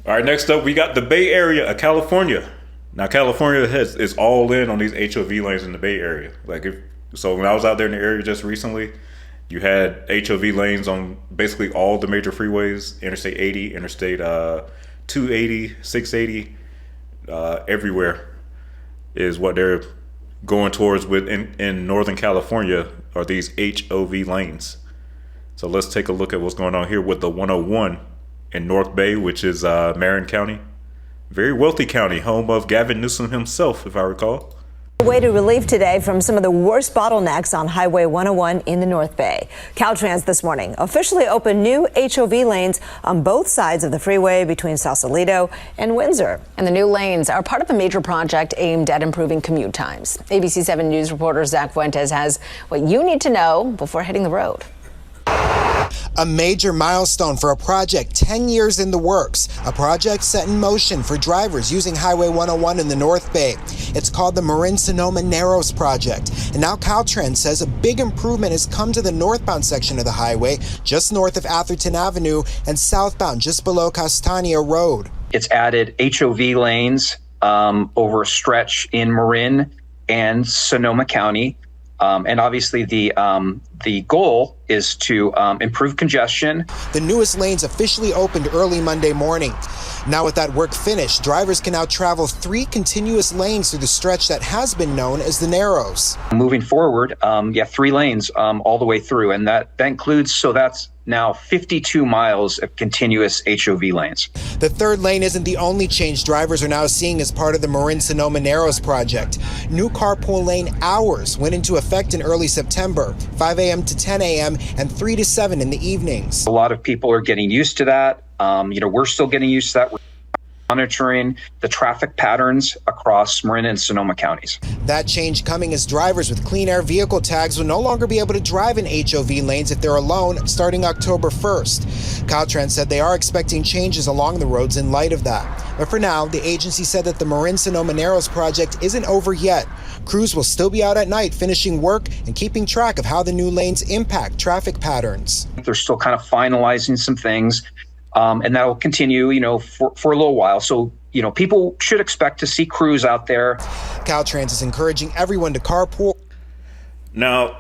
All right, next up, we got the Bay Area of California. Now, California is all in on these HOV lanes in the Bay Area. So when I was out there in the area just recently, you had HOV lanes on basically all the major freeways, Interstate 80, Interstate 280, 680, everywhere is what they're going towards in Northern California are these HOV lanes. So let's take a look at what's going on here with the 101 in North Bay, which is Marin County. Very wealthy county, home of Gavin Newsom himself, if I recall. Way to relief today from some of the worst bottlenecks on Highway 101 in the North Bay. Caltrans this morning officially opened new HOV lanes on both sides of the freeway between Sausalito and Windsor. And the new lanes are part of a major project aimed at improving commute times. ABC 7 News reporter Zach Fuentes has what you need to know before hitting the road. A major milestone for a project 10 years in the works, a project set in motion for drivers using Highway 101 in the North Bay. It's called the Marin-Sonoma Narrows Project. And now Caltrans says a big improvement has come to the northbound section of the highway, just north of Atherton Avenue, and southbound just below Castania Road. It's added HOV lanes over a stretch in Marin and Sonoma County. And obviously the goal is to improve congestion. The newest lanes officially opened early Monday morning. Now with that work finished, drivers can now travel 3 continuous lanes through the stretch that has been known as the Narrows. Moving forward, 3 lanes all the way through, and that includes, so that's now 52 miles of continuous HOV lanes. The third lane isn't the only change drivers are now seeing as part of the Marin-Sonoma Narrows project. New carpool lane hours went into effect in early September, 5 a.m. to 10 a.m. and 3 to 7 in the evenings. A lot of people are getting used to that. We're still getting used to that. We're monitoring the traffic patterns across Marin and Sonoma counties. That change coming as drivers with clean air vehicle tags will no longer be able to drive in HOV lanes if they're alone starting October 1st. Caltrans said they are expecting changes along the roads in light of that. But for now, the agency said that the Marin-Sonoma Narrows project isn't over yet. Crews will still be out at night finishing work and keeping track of how the new lanes impact traffic patterns. They're still kind of finalizing some things. And that will continue, for a little while. So, people should expect to see crews out there. Caltrans is encouraging everyone to carpool. Now,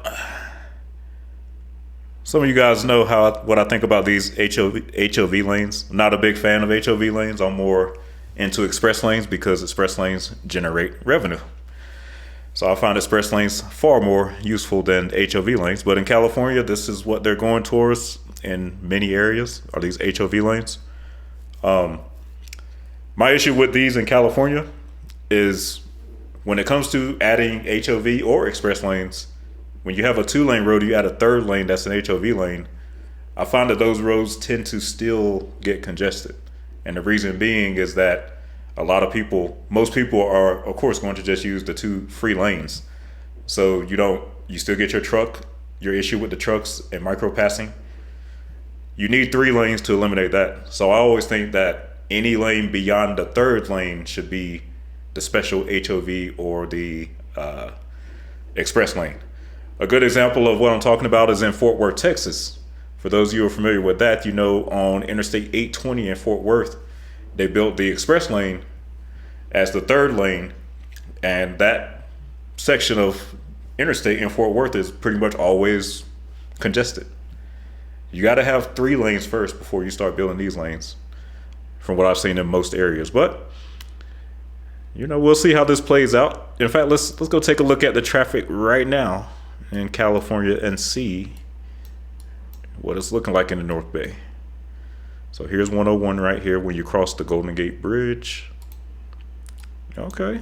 some of you guys know what I think about these HOV lanes. I'm not a big fan of HOV lanes. I'm more into express lanes because express lanes generate revenue. So I find express lanes far more useful than HOV lanes. But in California, this is what they're going towards in many areas, are these HOV lanes. My issue with these in California is when it comes to adding HOV or express lanes, when you have a 2-lane road, you add a 3rd lane that's an HOV lane, I find that those roads tend to still get congested. And the reason being is that most people are, of course, going to just use the 2 free lanes. So you still get your issue with the trucks and micro passing. You need 3 lanes to eliminate that. So I always think that any lane beyond the 3rd lane should be the special HOV or the express lane. A good example of what I'm talking about is in Fort Worth, Texas. For those of you who are familiar with that, on Interstate 820 in Fort Worth, they built the express lane as the 3rd lane, and that section of interstate in Fort Worth is pretty much always congested. You got to have 3 lanes first before you start building these lanes, from what I've seen in most areas. But we'll see how this plays out. In fact, let's go take a look at the traffic right now in California and see what it's looking like in the North Bay. So here's 101 right here when you cross the Golden Gate Bridge. Okay,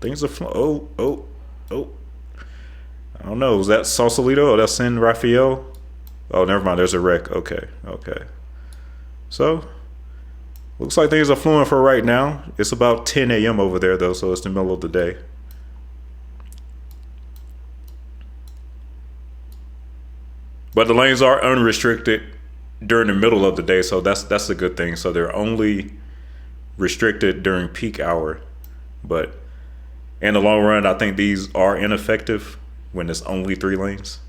things are oh. I don't know, is that Sausalito or that's San Rafael? Oh, never mind, there's a wreck. Okay. So, looks like things are flowing for right now. It's about 10 a.m. over there, though, so it's the middle of the day. But the lanes are unrestricted during the middle of the day, so that's a good thing. So they're only restricted during peak hour. But in the long run, I think these are ineffective when it's only 3 lanes.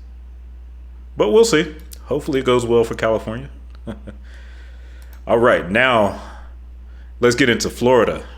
But we'll see. Hopefully it goes well for California. All right, now Let's get into Florida.